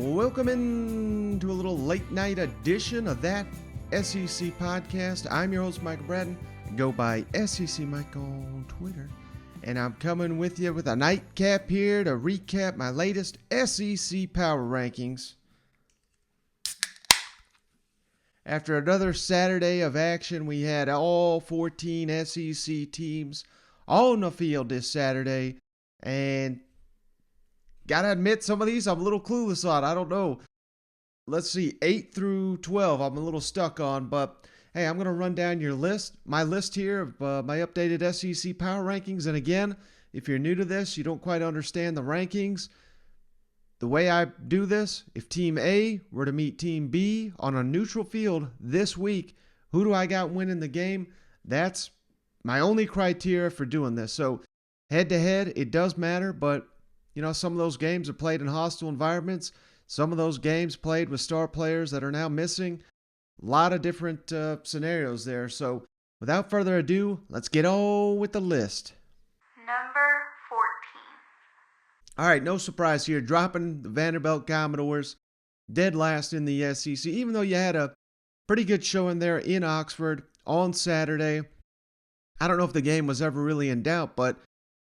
Welcome into a little late night edition of that SEC podcast. I'm your host, Michael Braden. Go by SEC Mike on Twitter. And I'm coming with you with a nightcap here to recap my latest SEC power rankings. After another Saturday of action, we had all 14 SEC teams on the field this Saturday. And gotta admit, some of these I'm a little clueless on. I don't know. Let's see, 8 through 12 I'm a little stuck on. But, hey, I'm going to run down my list here of my updated SEC power rankings. And again, if you're new to this, you don't quite understand the rankings. The way I do this, if Team A were to meet Team B on a neutral field this week, who do I got winning the game? That's my only criteria for doing this. So head-to-head, it does matter, but you know, some of those games are played in hostile environments. Some of those games played with star players that are now missing. A lot of different scenarios there. So without further ado, let's get on with the list. Number 14. All right, no surprise here. Dropping the Vanderbilt Commodores, dead last in the SEC, even though you had a pretty good showing there in Oxford on Saturday. I don't know if the game was ever really in doubt, but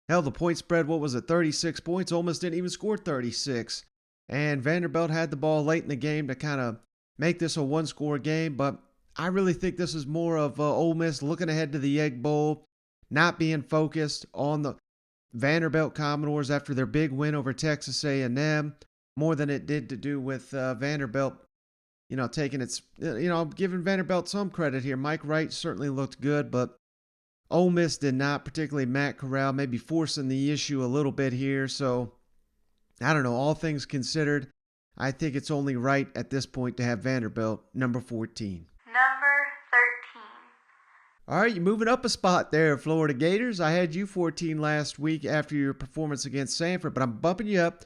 hell, the point spread, what was it, 36 points? Ole Miss didn't even score 36. And Vanderbilt had the ball late in the game to kind of make this a one-score game. But I really think this is more of Ole Miss looking ahead to the Egg Bowl, not being focused on the Vanderbilt Commodores after their big win over Texas A&M, more than it did to do with Vanderbilt, taking its, giving Vanderbilt some credit here. Mike Wright certainly looked good, but Ole Miss did not, particularly Matt Corral, maybe forcing the issue a little bit here. So, I don't know, all things considered, I think it's only right at this point to have Vanderbilt number 14. Number 13. All right, you're moving up a spot there, Florida Gators. I had you 14 last week after your performance against Samford, but I'm bumping you up.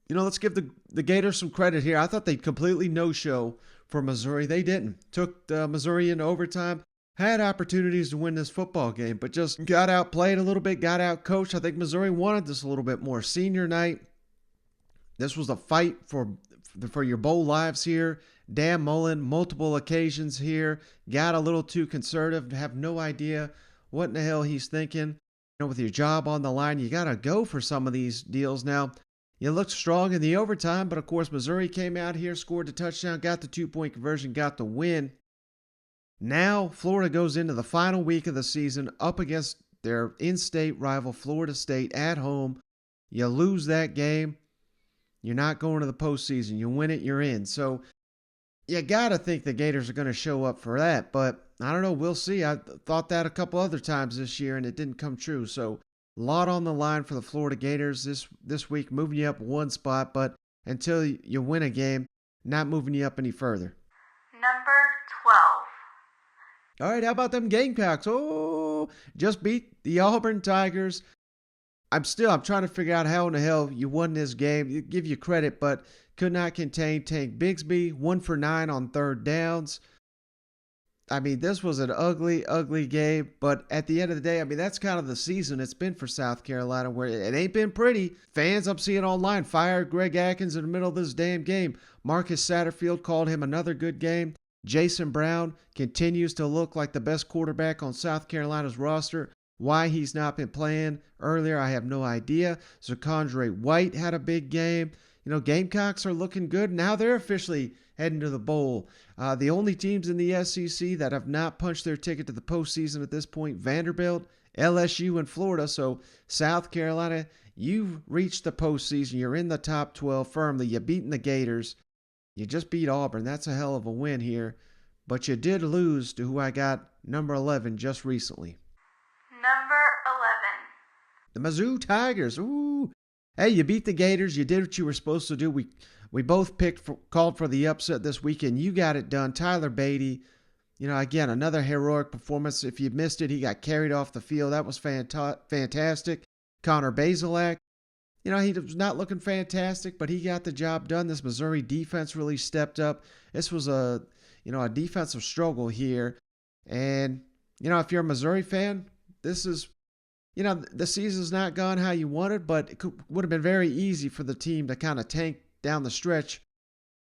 Let's give the Gators some credit here. I thought they'd completely no-show for Missouri. They didn't. Took Missouri into overtime. Had opportunities to win this football game, but just got outplayed a little bit, got out-coached. I think Missouri wanted this a little bit more. Senior night, this was a fight for your bowl lives here. Dan Mullen, multiple occasions here, got a little too conservative, have no idea what in the hell he's thinking. With your job on the line, you got to go for some of these deals. Now, you looked strong in the overtime, but of course, Missouri came out here, scored the touchdown, got the 2-point conversion, got the win. Now, Florida goes into the final week of the season up against their in-state rival, Florida State, at home. You lose that game, you're not going to the postseason. You win it, you're in. So, you got to think the Gators are going to show up for that. But, I don't know, we'll see. I thought that a couple other times this year, and it didn't come true. So, a lot on the line for the Florida Gators this week, moving you up one spot. But until you win a game, not moving you up any further. Number 12. All right, how about them Gamecocks? Oh, just beat the Auburn Tigers. I'm trying to figure out how in the hell you won this game. Give you credit, but could not contain Tank Bigsby. 1 for 9 on third downs. I mean, this was an ugly, ugly game. But at the end of the day, I mean, that's kind of the season it's been for South Carolina, where it ain't been pretty. Fans I'm seeing online fire Greg Atkins in the middle of this damn game. Marcus Satterfield called him another good game. Jason Brown continues to look like the best quarterback on South Carolina's roster. Why he's not been playing earlier, I have no idea. Zakondre White had a big game. Gamecocks are looking good. Now they're officially heading to the bowl. The only teams in the SEC that have not punched their ticket to the postseason at this point, Vanderbilt, LSU, and Florida. So South Carolina, you've reached the postseason. You're in the top 12 firmly. You've beaten the Gators. You just beat Auburn. That's a hell of a win here. But you did lose to who I got number 11 just recently. Number 11. The Mizzou Tigers. Ooh. Hey, you beat the Gators. You did what you were supposed to do. We both called for the upset this weekend. You got it done. Tyler Beatty, again, another heroic performance. If you missed it, he got carried off the field. That was fantastic. Connor Bazelak, he was not looking fantastic, but he got the job done. This Missouri defense really stepped up. This was a defensive struggle here. And, if you're a Missouri fan, this is, the season's not gone how you wanted, but it would have been very easy for the team to kind of tank down the stretch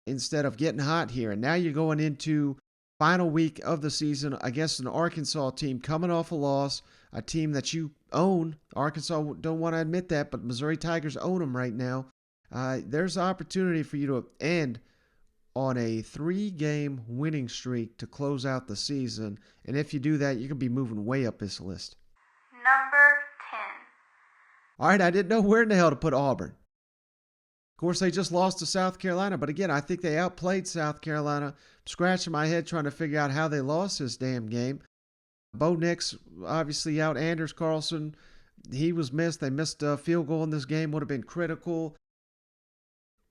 instead of getting hot here. And now you're going into final week of the season against an Arkansas team coming off a loss, a team that you own. Arkansas don't want to admit that, but Missouri Tigers own them right now. There's an opportunity for you to end on a 3-game winning streak to close out the season. And if you do that, you can be moving way up this list. Number 10. All right, I didn't know where in the hell to put Auburn. Of course, they just lost to South Carolina, but again, I think they outplayed South Carolina. I'm scratching my head trying to figure out how they lost this damn game. Bo Nix, obviously out. Anders Carlson, he was missed. They missed a field goal in this game, would have been critical.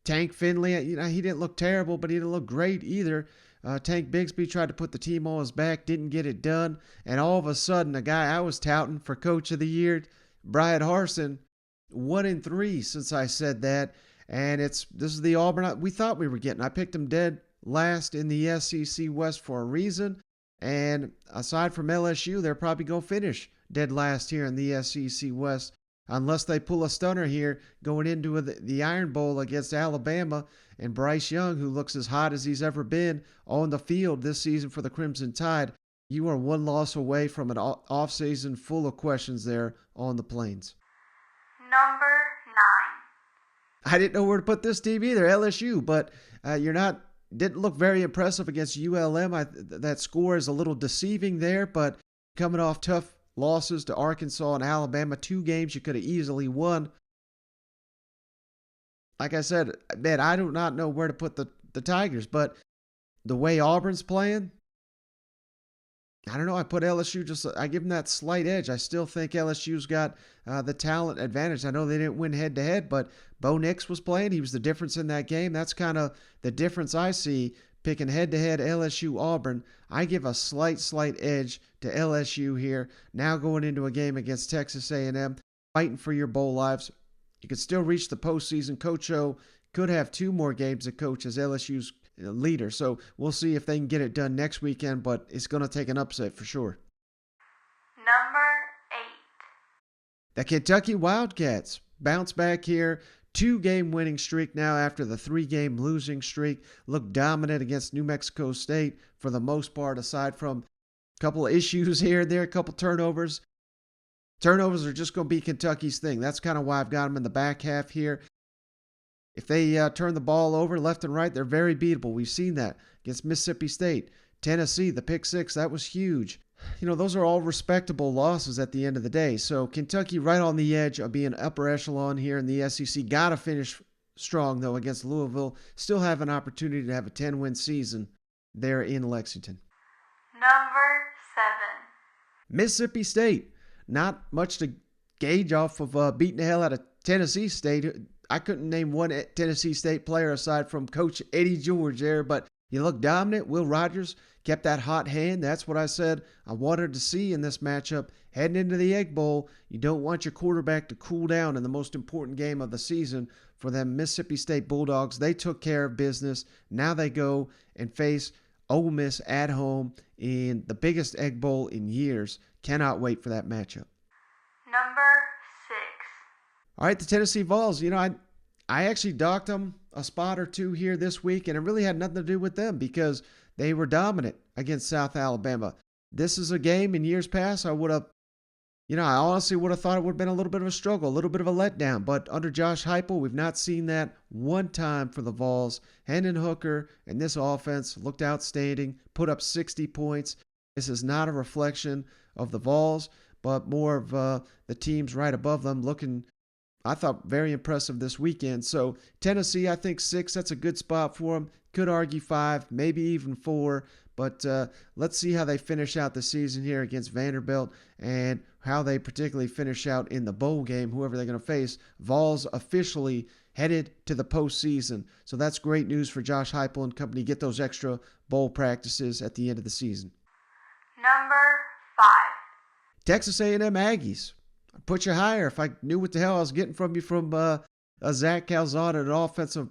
Tank Finley, he didn't look terrible, but he didn't look great either. Tank Bigsby tried to put the team on his back, didn't get it done. And all of a sudden, a guy I was touting for Coach of the Year, Brian Harsin, 1-3 since I said that. And this is the Auburn we thought we were getting. I picked them dead last in the SEC West for a reason. And aside from LSU, they're probably going to finish dead last here in the SEC West, unless they pull a stunner here going into the Iron Bowl against Alabama. And Bryce Young, who looks as hot as he's ever been on the field this season for the Crimson Tide, you are one loss away from an offseason full of questions there on the Plains. Number 9. I didn't know where to put this team either, LSU, but didn't look very impressive against ULM. That score is a little deceiving there, but coming off tough losses to Arkansas and Alabama, 2 games you could have easily won. Like I said, man, I do not know where to put the Tigers, but the way Auburn's playing, I don't know. I put LSU I give them that slight edge. I still think LSU's got the talent advantage. I know they didn't win head-to-head, but Bo Nix was playing. He was the difference in that game. That's kind of the difference I see picking head-to-head LSU-Auburn. I give a slight edge to LSU here. Now going into a game against Texas A&M, fighting for your bowl lives. You could still reach the postseason. Coach O could have 2 more games to coach as LSU's leader. So we'll see if they can get it done next weekend, but it's going to take an upset for sure. Number 8. The Kentucky Wildcats bounce back here. 2-game winning streak now after the 3-game losing streak. Look dominant against New Mexico State for the most part, aside from a couple of issues here and there, a couple turnovers. Turnovers are just going to be Kentucky's thing. That's kind of why I've got them in the back half here. If they turn the ball over left and right, they're very beatable. We've seen that against Mississippi State. Tennessee, the pick 6, that was huge. Those are all respectable losses at the end of the day. So Kentucky right on the edge of being upper echelon here in the SEC. Got to finish strong, though, against Louisville. Still have an opportunity to have a 10-win season there in Lexington. Number 7. Mississippi State. Not much to gauge off of beating the hell out of Tennessee State. I couldn't name one Tennessee State player aside from Coach Eddie George there, but you look dominant. Will Rogers kept that hot hand. That's what I said I wanted to see in this matchup. Heading into the Egg Bowl, you don't want your quarterback to cool down in the most important game of the season for them Mississippi State Bulldogs. They took care of business. Now they go and face Ole Miss at home in the biggest Egg Bowl in years. Cannot wait for that matchup. Number 6. All right, the Tennessee Vols. I actually docked them a spot or 2 here this week, and it really had nothing to do with them because they were dominant against South Alabama. This is a game in years past I would have, I honestly would have thought it would have been a little bit of a struggle, a little bit of a letdown. But under Josh Heupel, we've not seen that one time for the Vols. Hendon Hooker and this offense looked outstanding, put up 60 points. This is not a reflection of the Vols, but more of the teams right above them looking, I thought, very impressive this weekend. So Tennessee, I think 6, that's a good spot for them. Could argue 5, maybe even 4. But let's see how they finish out the season here against Vanderbilt and how they particularly finish out in the bowl game, whoever they're going to face. Vols officially headed to the postseason. So that's great news for Josh Heupel and company. Get those extra bowl practices at the end of the season. Number 5. Texas A&M Aggies. I'd put you higher if I knew what the hell I was getting from you from a Zach Calzada, an offensive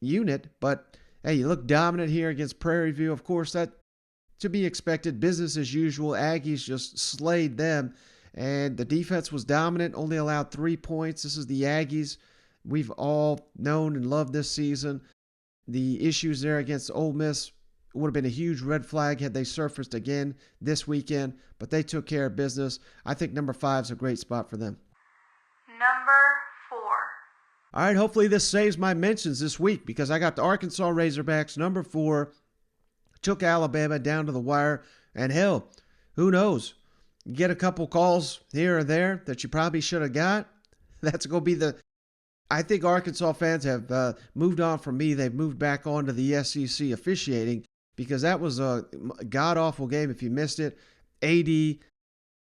unit. But, hey, you look dominant here against Prairie View. Of course, that to be expected. Business as usual. Aggies just slayed them. And the defense was dominant, only allowed 3 points. This is the Aggies. we've all known and loved this season. The issues there against Ole Miss would have been a huge red flag had they surfaced again this weekend, but they took care of business. I think number 5 is a great spot for them. Number 4. All right, hopefully this saves my mentions this week because I got the Arkansas Razorbacks, number 4, took Alabama down to the wire, and hell, who knows? You get a couple calls here or there that you probably should have got. That's going to be I think Arkansas fans have moved on from me. They've moved back on to the SEC officiating because that was a god-awful game if you missed it. AD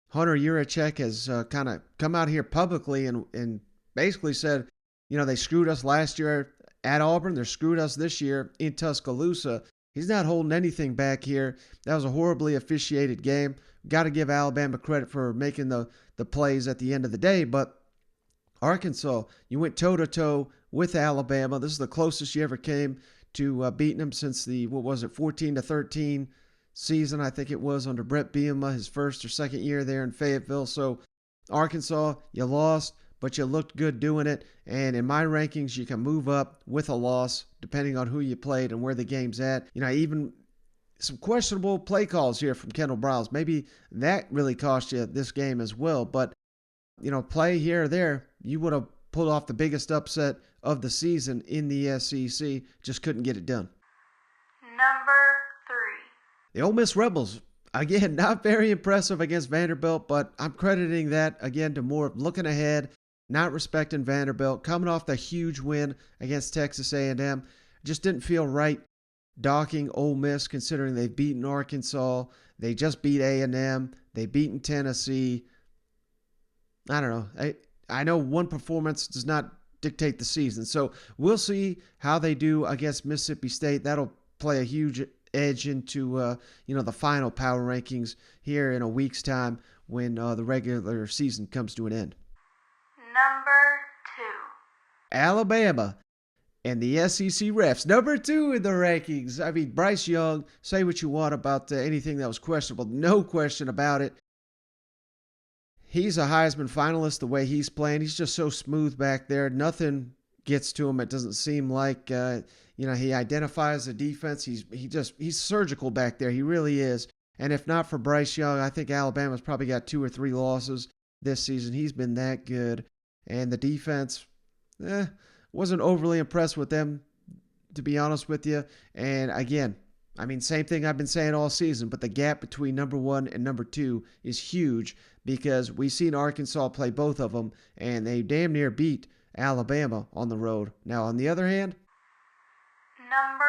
Hunter Yurachek has kind of come out here publicly and basically said, they screwed us last year at Auburn. They're screwed us this year in Tuscaloosa. He's not holding anything back here. That was a horribly officiated game. Got to give Alabama credit for making the plays at the end of the day, but Arkansas, you went toe-to-toe with Alabama. This is the closest you ever came to beating them since the, 14-13 season, I think it was, under Brett Bielema, his first or second year there in Fayetteville. So, Arkansas, you lost, but you looked good doing it. And in my rankings, you can move up with a loss, depending on who you played and where the game's at. Even some questionable play calls here from Kendall Briles. Maybe that really cost you this game as well. But play here or there, you would have pulled off the biggest upset of the season in the SEC. Just couldn't get it done. Number 3. The Ole Miss Rebels, again, not very impressive against Vanderbilt, but I'm crediting that, again, to more of looking ahead, not respecting Vanderbilt, coming off the huge win against Texas A&M. Just didn't feel right docking Ole Miss considering they've beaten Arkansas. They just beat A&M. They've beaten Tennessee. I don't know. I know one performance does not dictate the season. So we'll see how they do against Mississippi State. That'll play a huge edge into, the final power rankings here in a week's time when the regular season comes to an end. Number 2. Alabama and the SEC refs. Number 2 in the rankings. I mean, Bryce Young, say what you want about anything that was questionable. No question about it. He's a Heisman finalist the way he's playing. He's just so smooth back there. Nothing gets to him. It doesn't seem like, he identifies the defense. He's surgical back there. He really is. And if not for Bryce Young, I think Alabama's probably got 2 or 3 losses this season. He's been that good. And the defense, wasn't overly impressed with them, to be honest with you. And again, same thing I've been saying all season, but the gap between number 1 and number 2 is huge because we've seen Arkansas play both of them, and they damn near beat Alabama on the road. Now, on the other hand, Number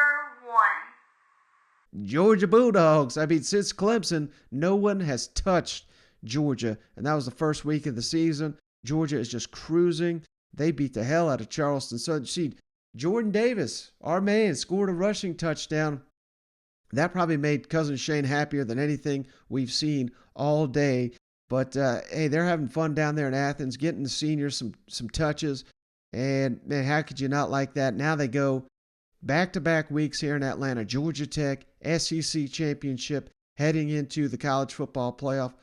1. Georgia Bulldogs. Since Clemson, no one has touched Georgia, and that was the first week of the season. Georgia is just cruising. They beat the hell out of Charleston. So, see, Jordan Davis, our man, scored a rushing touchdown. That probably made Cousin Shane happier than anything we've seen all day. But, hey, they're having fun down there in Athens, getting the seniors some touches. And, man, how could you not like that? Now they go back-to-back weeks here in Atlanta. Georgia Tech, SEC championship, heading into the college football playoff.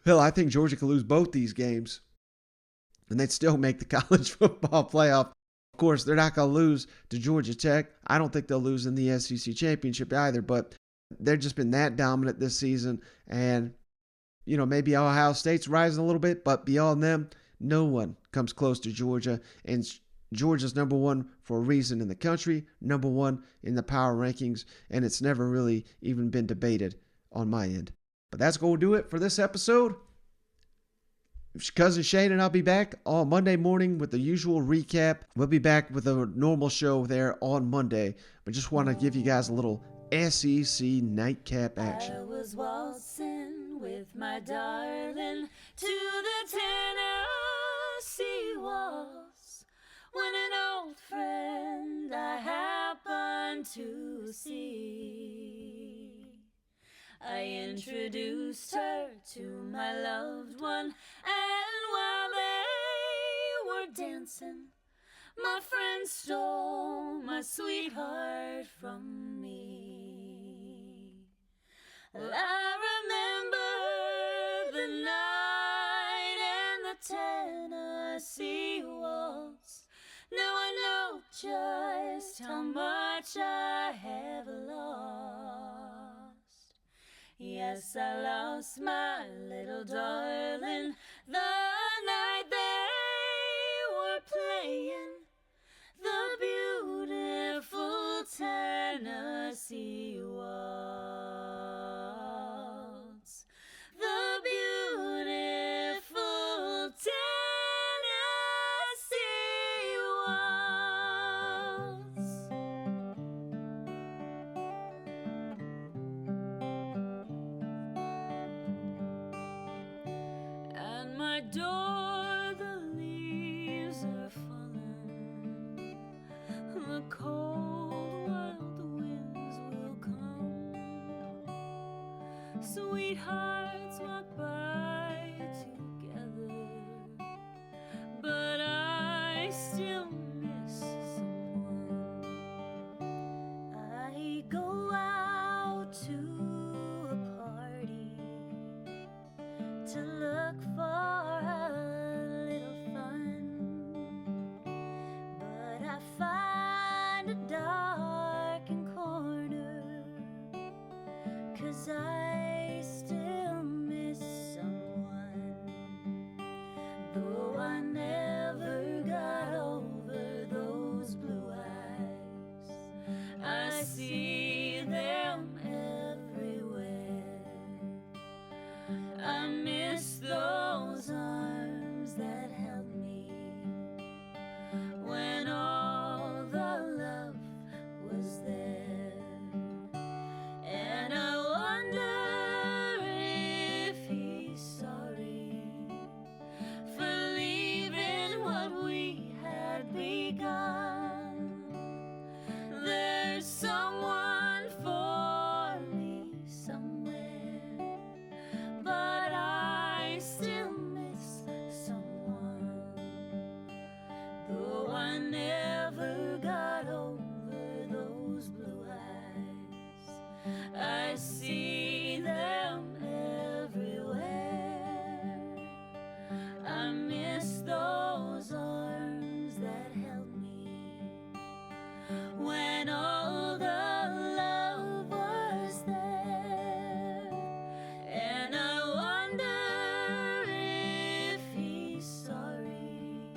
Hell, I think Georgia could lose both these games, and they'd still make the college football playoff. Of course, they're not going to lose to Georgia Tech. I don't think they'll lose in the SEC championship either, but they've just been that dominant this season. And, maybe Ohio State's rising a little bit, but beyond them, no one comes close to Georgia. And Georgia's number 1 for a reason in the country, number 1 in the power rankings, and it's never really even been debated on my end. But that's going to do it for this episode. Cousin Shane and I'll be back on Monday morning with the usual recap. We'll be back with a normal show there on Monday. But just want to give you guys a little SEC nightcap action. I was waltzing with my darling to the Tennessee waltz when an old friend I happened to see. I introduced her to my loved one, and while they were dancing, my friend stole my sweetheart from me. Well, I remember the night and the Tennessee waltz. Now I know just how much I have lost. Yes, I lost my little darling the night they were playing the beautiful Tennessee waltz. The beautiful Tennessee waltz. At my door the leaves are falling, the cold wild winds will come, sweethearts walk by together, but I still miss someone. I go out to a party to look for a little fun, but I find a darkened corner, 'cause I still miss someone. Though I never got over those blue eyes, I see them everywhere. I miss those arms that held me when all the love was there. And I wonder if he's sorry for leaving what we had begun. There's someone for me somewhere, but I still miss someone. Though I never got over those blue eyes, I see them everywhere. I miss those arms that held me when all the love was there. And I wonder if he's sorry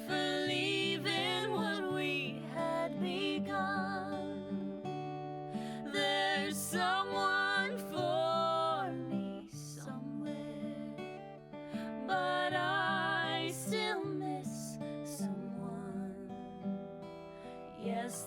for leaving what we had begun. There's someone for me somewhere, but I still miss someone. Yes,